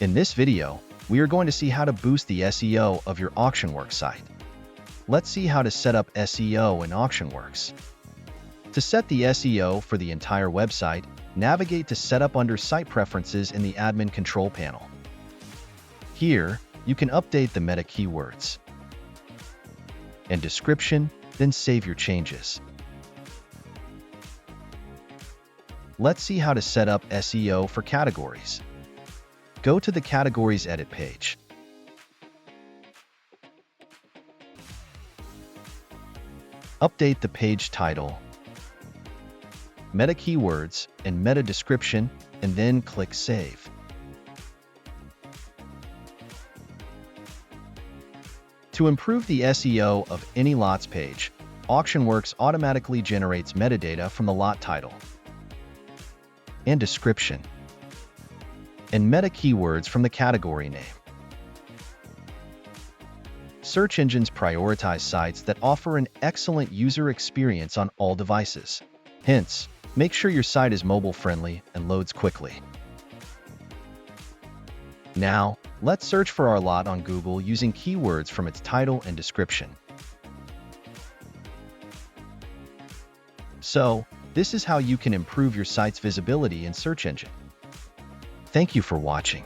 In this video, we are going to see how to boost the SEO of your AuctionWorx site. Let's see how to set up SEO in AuctionWorx. To set the SEO for the entire website, navigate to Setup under Site Preferences in the Admin Control panel. Here, you can update the meta keywords and description, then save your changes. Let's see how to set up SEO for categories. Go to the Categories Edit page. Update the page title, meta keywords, and meta description, and then click Save. To improve the SEO of any lots page, AuctionWorx automatically generates metadata from the lot title and description, and meta keywords from the category name. Search engines prioritize sites that offer an excellent user experience on all devices. Hence, make sure your site is mobile-friendly and loads quickly. Now, let's search for our lot on Google using keywords from its title and description. So, this is how you can improve your site's visibility in search engine. Thank you for watching.